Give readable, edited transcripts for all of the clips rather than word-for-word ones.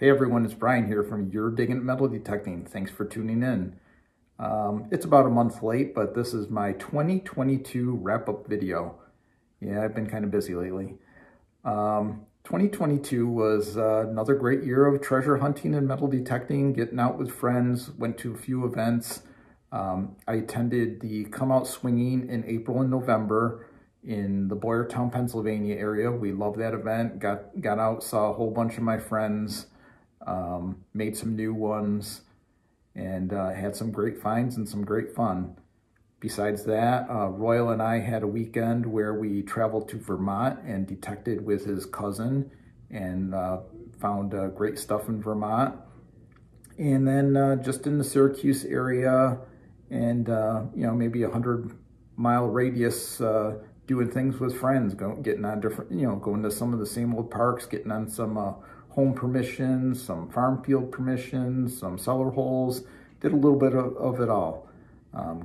Hey everyone, it's Brian here from You're Digging at Metal Detecting. Thanks for tuning in. It's about a month late, but this is my 2022 wrap-up video. Yeah, I've been kind of busy lately. 2022 was another great year of treasure hunting and metal detecting, getting out with friends, went to a few events. I attended the Come Out Swinging in April and November in the Boyertown, Pennsylvania area. We loved that event, got out, saw a whole bunch of my friends, made some new ones, and had some great finds and some great fun. Besides that, Royal and I had a weekend where we traveled to Vermont and detected with his cousin and found great stuff in Vermont. And then just in the Syracuse area and, you know, maybe 100-mile radius, doing things with friends, getting on different, you know, going to some of the same old parks, getting on some home permissions, some farm field permissions, some cellar holes, did a little bit of it all.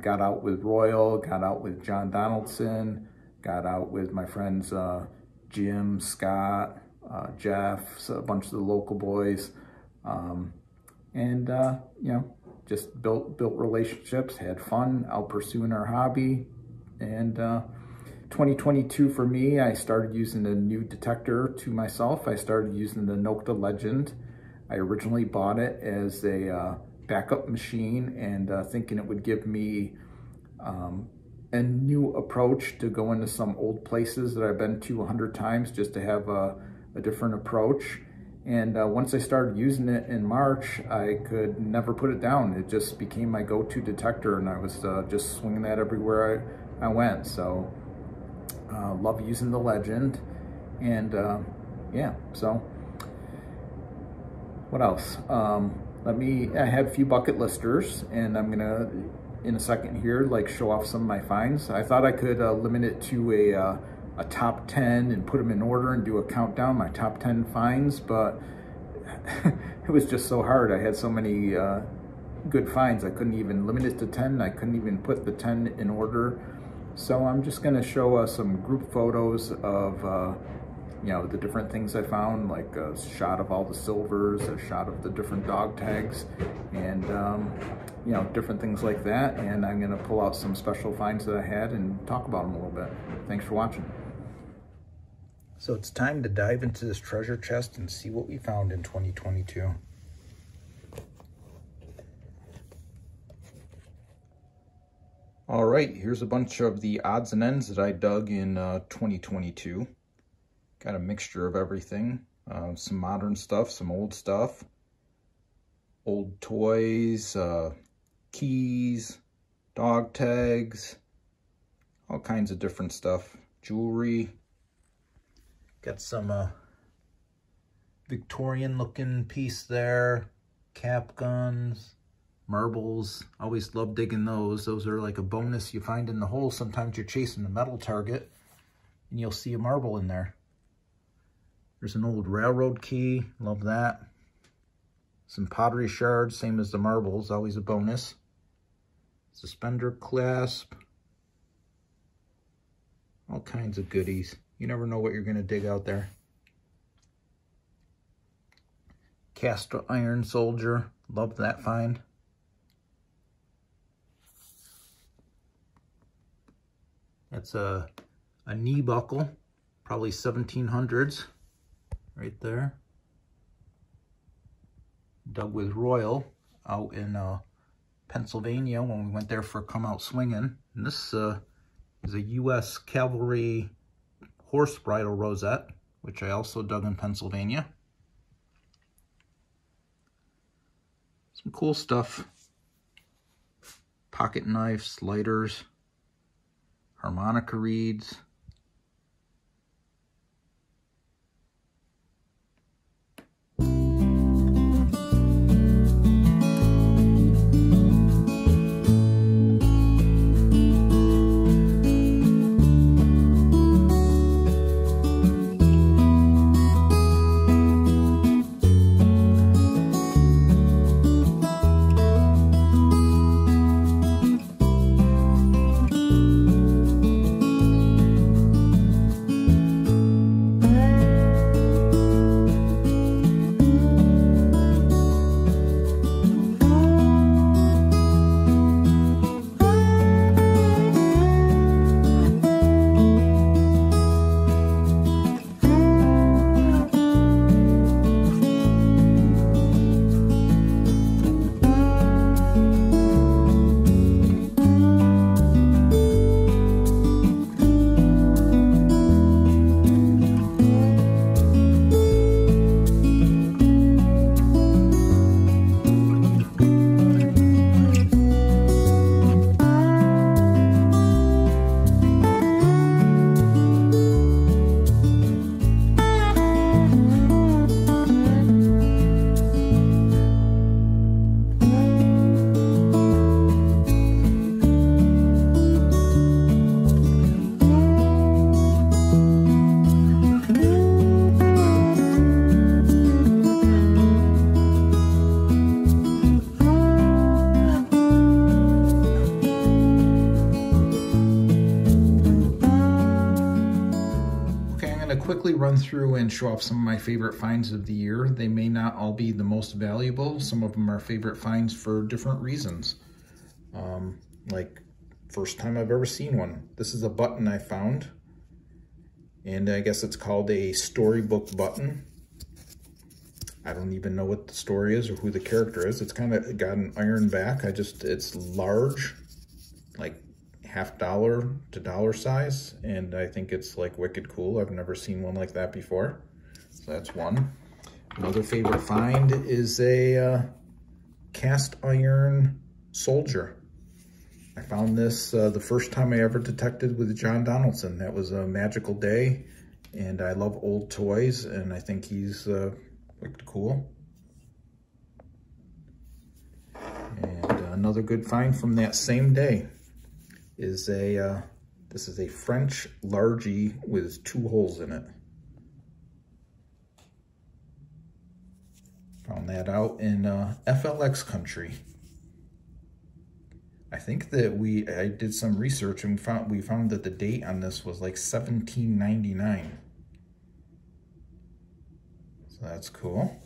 Got out with Royal, got out with John Donaldson, got out with my friends Jim, Scott, Jeff, so a bunch of the local boys, and you know, just built relationships, had fun out pursuing our hobby. And 2022 for me, I started using a new detector to myself. I started using the Nokta Legend. I originally bought it as a backup machine and thinking it would give me a new approach to go into some old places that I've been to 100 times, just to have a different approach. And once I started using it in March, I could never put it down. It just became my go-to detector, and I was just swinging that everywhere I went. So love using the Legend. And yeah, so what else? I have a few bucket listers, and I'm gonna, in a second here, like show off some of my finds. I thought I could limit it to a top 10 and put them in order and do a countdown, my top 10 finds, but it was just so hard. I had so many good finds. I couldn't even limit it to 10. I couldn't even put the 10 in order. So I'm just gonna show some group photos of you know, the different things I found, like a shot of all the silvers, a shot of the different dog tags, and you know, different things like that. And I'm gonna pull out some special finds that I had and talk about them a little bit. Thanks for watching. So it's time to dive into this treasure chest and see what we found in 2022. All right, here's a bunch of the odds and ends that I dug in 2022. Got a mixture of everything, some modern stuff, some old stuff, old toys, keys, dog tags, all kinds of different stuff, jewelry. Got some Victorian looking piece there, cap guns, marbles. Always love digging those. Those are like a bonus you find in the hole. Sometimes you're chasing a metal target and you'll see a marble in there. There's an old railroad key, love that. Some pottery shards, same as the marbles, always a bonus. Suspender clasp. All kinds of goodies. You never know what you're gonna dig out there. Cast iron soldier, love that find. That's a knee buckle, probably 1700s. Right there. Dug with Royal out in Pennsylvania when we went there for Come Out Swinging. And this is a U.S. Cavalry horse bridle rosette, which I also dug in Pennsylvania. Some cool stuff. Pocket knives, lighters, harmonica reeds. quickly run through and show off some of my favorite finds of the year. They may not all be the most valuable. Some of them are favorite finds for different reasons. Like, first time I've ever seen one. This is a button I found, and I guess it's called a storybook button. I don't even know what the story is or who the character is. It's kind of got an iron back. It's large, like $half to dollar size, and I think it's like wicked cool. I've never seen one like that before, so that's one. Another favorite find is a cast iron soldier. I found this the first time I ever detected with John Donaldson. That was a magical day, and I love old toys, and I think he's wicked cool. And another good find from that same day is this is a French Largie with 2 holes in it. Found that out in FLX country. I think that I did some research and we found that the date on this was like 1799. So that's cool.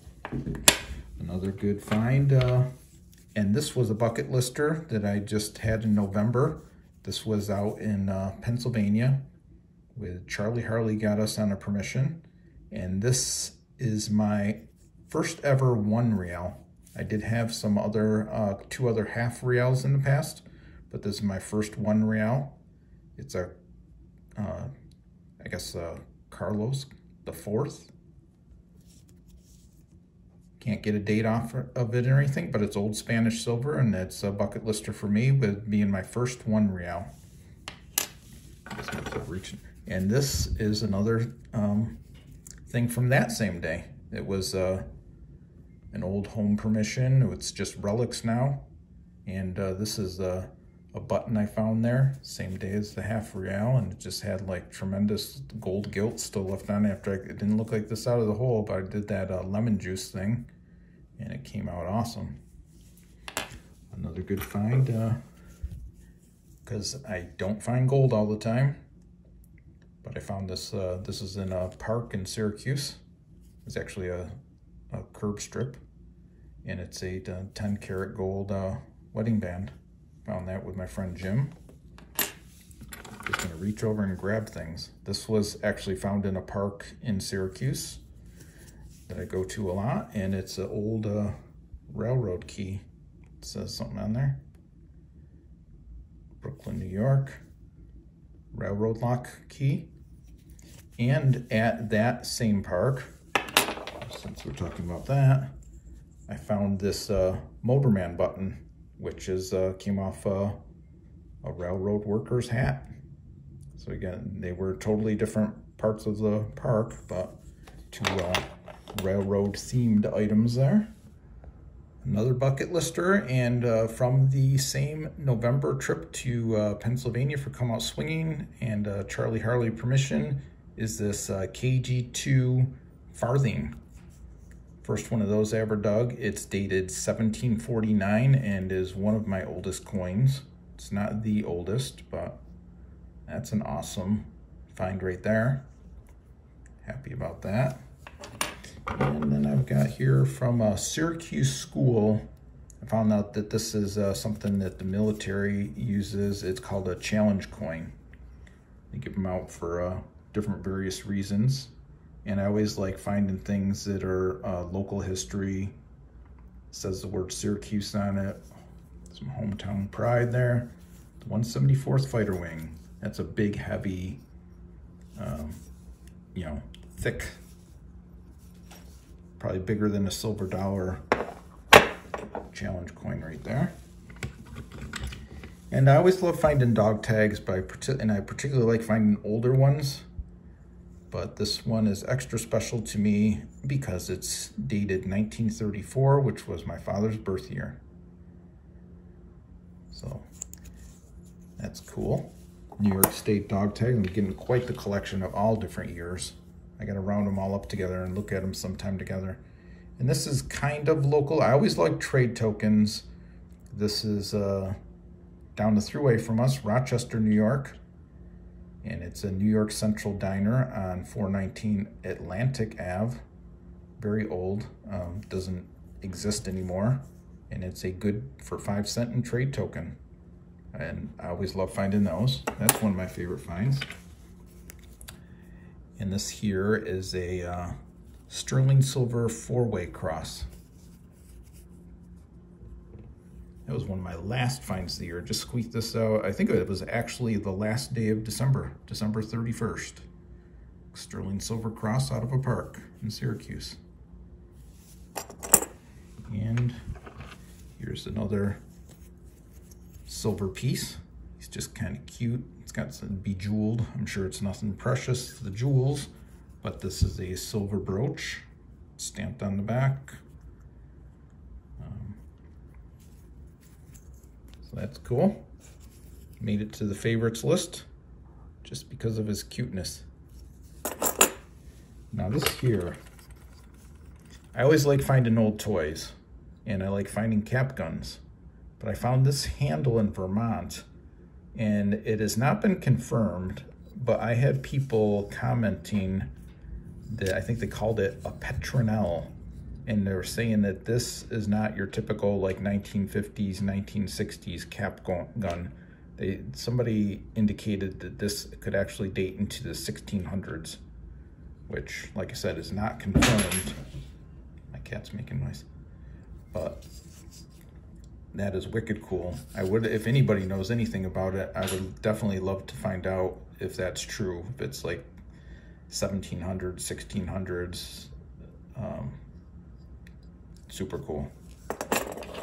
Another good find, and this was a bucket lister that I just had in November. This was out in Pennsylvania with Charlie Harley got us on a permission. And this is my first ever 1 real. I did have some other, 2 other half reals in the past, but this is my first 1 real. It's a, I guess, Carlos the 4th. Can't get a date off of it or anything, but it's old Spanish silver, and it's a bucket lister for me with being my first 1 real. And this is another thing from that same day. It was an old home permission. It's just relics now. And this is a button I found there, same day as the half real, and it just had like tremendous gold gilt still left on after it didn't look like this out of the hole, but I did that lemon juice thing, and it came out awesome. Another good find, because I don't find gold all the time, but I found this. This is in a park in Syracuse. It's actually a curb strip, and it's a 10 karat gold wedding band. Found that with my friend Jim. Just gonna reach over and grab things. This was actually found in a park in Syracuse that I go to a lot, and it's an old railroad key. It says something on there. Brooklyn, New York. Railroad lock key. And at that same park, since we're talking about that, I found this Motorman button, which is came off a railroad worker's hat. So again, they were totally different parts of the park, but 2 railroad themed items there. Another bucket lister, and from the same November trip to Pennsylvania for Come Out Swinging and Charlie Harley permission is this KG2 farthing. First one of those I ever dug. It's dated 1749 and is one of my oldest coins. It's not the oldest, but that's an awesome find right there. Happy about that. And then I've got here from a Syracuse school. I found out that this is something that the military uses. It's called a challenge coin. They give them out for different various reasons. And I always like finding things that are local history. It says the word Syracuse on it. Some hometown pride there. The 174th Fighter Wing. That's a big, heavy, you know, thick, probably bigger than a silver dollar challenge coin right there. And I always love finding dog tags, and I particularly like finding older ones. But this one is extra special to me because it's dated 1934, which was my father's birth year. So that's cool. New York State dog tag. I'm getting quite the collection of all different years. I gotta round them all up together and look at them sometime together. And this is kind of local. I always like trade tokens. This is down the thruway from us, Rochester, New York. And it's a New York Central diner on 419 Atlantic Ave. Very old, doesn't exist anymore. And it's a good for 5 cent in trade token. And I always love finding those. That's one of my favorite finds. And this here is a sterling silver 4-way cross. That was one of my last finds of the year. Just squeaked this out. I think it was actually the last day of December, December 31st. Sterling silver cross out of a park in Syracuse. And here's another silver piece. He's just kind of cute. It's got some bejeweled. I'm sure it's nothing precious to the jewels, but this is a silver brooch stamped on the back. So that's cool. Made it to the favorites list just because of his cuteness. Now this here, I always like finding old toys, and I like finding cap guns, but I found this handle in Vermont, and it has not been confirmed, but I had people commenting that I think they called it a Petronel, and they were saying that this is not your typical like 1950s, 1960s cap gun. Somebody indicated that this could actually date into the 1600s, which, like I said, is not confirmed. My cat's making noise, but that is wicked cool. I would, if anybody knows anything about it, I would definitely love to find out if that's true. If it's like 1700s, 1600s, super cool.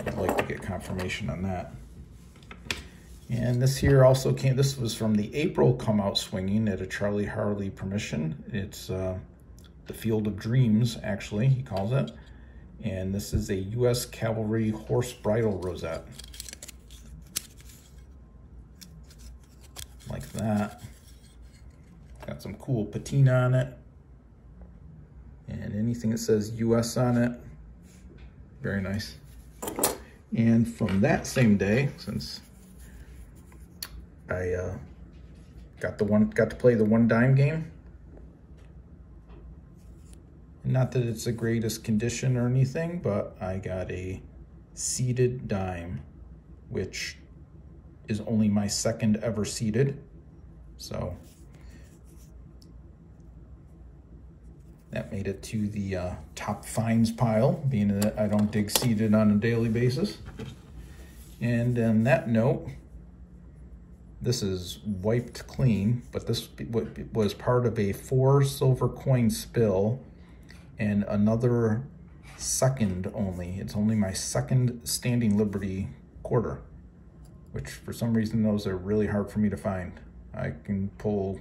I'd like to get confirmation on that. And this here also came, this was from the April come out swinging at a Charlie Harley permission. It's the Field of Dreams, actually, he calls it. And this is a U.S. Cavalry horse bridle rosette. Like that. Got some cool patina on it. And anything that says U.S. on it, very nice. And from that same day, since I got to play the 1 dime game. Not that it's the greatest condition or anything, but I got a seeded dime, which is only my 2nd ever seeded. So that made it to the top finds pile, being that I don't dig seeded on a daily basis. And on that note, this is wiped clean, but this was part of a 4 silver coin spill and another 2nd only. It's only my 2nd Standing Liberty quarter, which for some reason those are really hard for me to find. I can pull,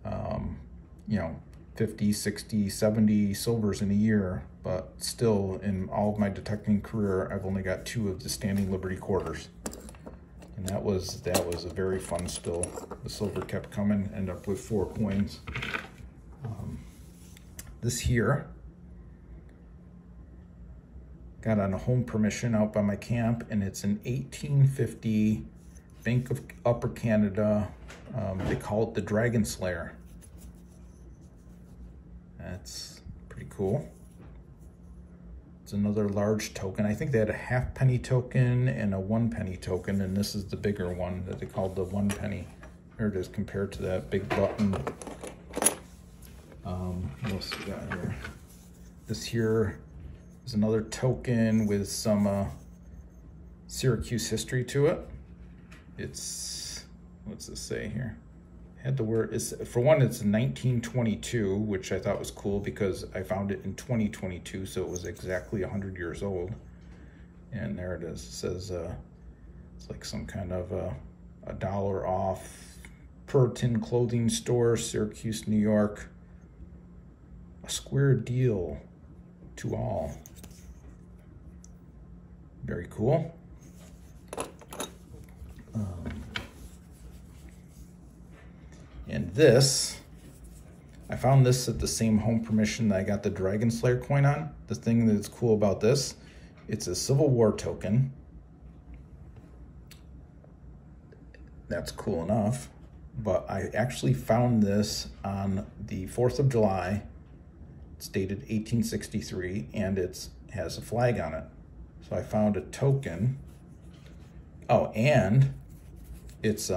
you know, 50, 60, 70 silvers in a year, but still in all of my detecting career, I've only got 2 of the Standing Liberty quarters. And that was a very fun spill. The silver kept coming, ended up with 4 coins. This here got on a home permission out by my camp, and it's an 1850 Bank of Upper Canada. They call it the Dragon Slayer. That's pretty cool. It's another large token. I think they had a half-penny token and a 1-penny token, and this is the bigger one that they called the 1-penny. There it is compared to that big button. What else we got here? This here is another token with some Syracuse history to it. It's, what's this say here? Had the word, for one, it's 1922, which I thought was cool because I found it in 2022, so it was exactly 100 years old. And there it is. It says it's like some kind of a $1 off Puritan clothing store, Syracuse, New York. A square deal to all. Very cool. And this, I found this at the same home permission that I got the Dragon Slayer coin on. The thing that's cool about this, it's a Civil War token. That's cool enough. but I actually found this on the 4th of July. It's dated 1863, and it has a flag on it. So I found a token. Oh, and it's,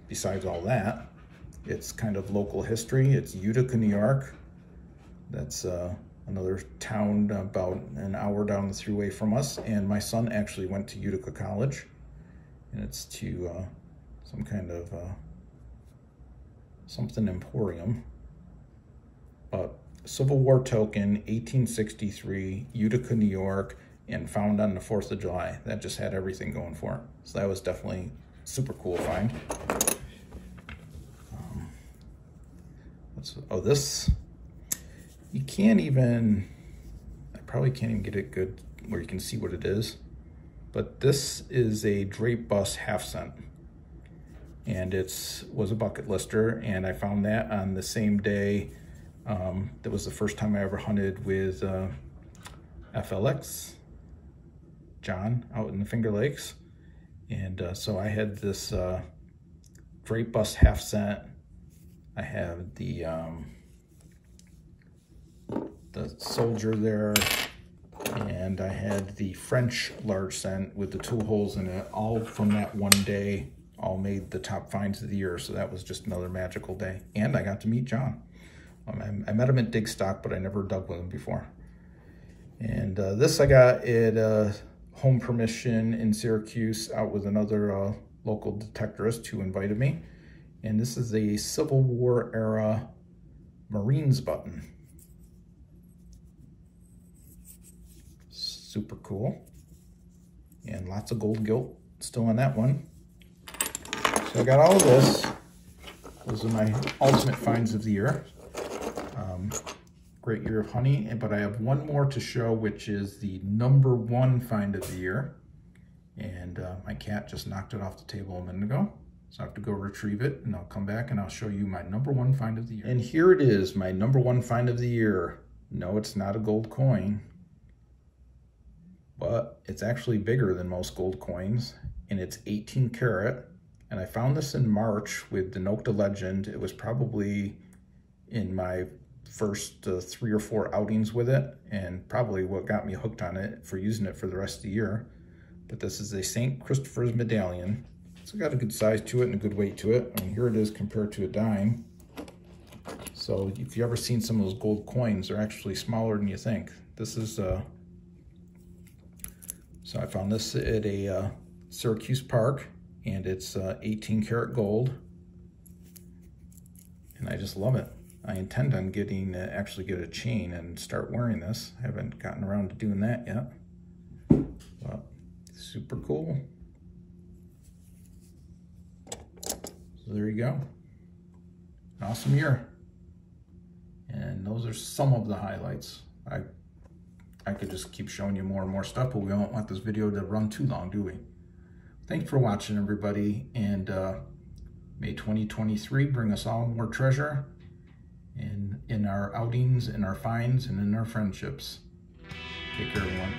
besides all that, it's kind of local history. It's Utica, New York. That's another town about an hour down the thruway from us. And my son actually went to Utica College, and it's to some kind of something emporium. But Civil War token, 1863, Utica, New York, and found on the 4th of July. That just had everything going for it. So that was definitely super cool find. This, you can't even, I probably can't even get it good where you can see what it is, but this is a drape bus half cent, and was a bucket lister, and I found that on the same day. That was the first time I ever hunted with FLX, John, out in the Finger Lakes. And so I had this drape bus half cent. I have the soldier there, and I had the French large cent with the 2 holes in it, all from that one day, all made the top finds of the year. So that was just another magical day. And I got to meet John. I met him at Dig Stock, but I never dug with him before. And this I got at home permission in Syracuse, out with another local detectorist who invited me. And this is a Civil War era Marines button. Super cool. And lots of gold gilt still on that one. So I got all of this. Those are my ultimate finds of the year. Great year of hunting, but I have one more to show, which is the #1 find of the year. And my cat just knocked it off the table a minute ago. So I have to go retrieve it, and I'll come back and I'll show you my #1 find of the year. And here it is, my #1 find of the year. No, it's not a gold coin, but it's actually bigger than most gold coins, and it's 18 karat. And I found this in March with the Nokta Legend. It was probably in my first 3 or 4 outings with it, and probably what got me hooked on it for using it for the rest of the year. But this is a St. Christopher's medallion. It's got a good size to it and a good weight to it. I mean, here it is compared to a dime. So if you've ever seen some of those gold coins, they're actually smaller than you think. This is, so I found this at a Syracuse park, and it's 18 karat gold. And I just love it. I intend on actually get a chain and start wearing this. I haven't gotten around to doing that yet. But super cool. So there you go. An awesome year. And those are some of the highlights. I could just keep showing you more and more stuff, but we don't want this video to run too long, do we? Thanks for watching, everybody. And may 2023 bring us all more treasure in our outings, in our finds, and in our friendships. Take care, everyone.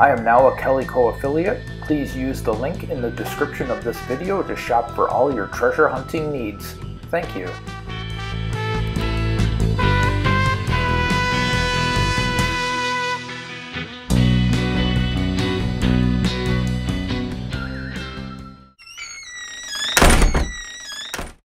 I am now a Kelly Co affiliate. Please use the link in the description of this video to shop for all your treasure hunting needs. Thank you.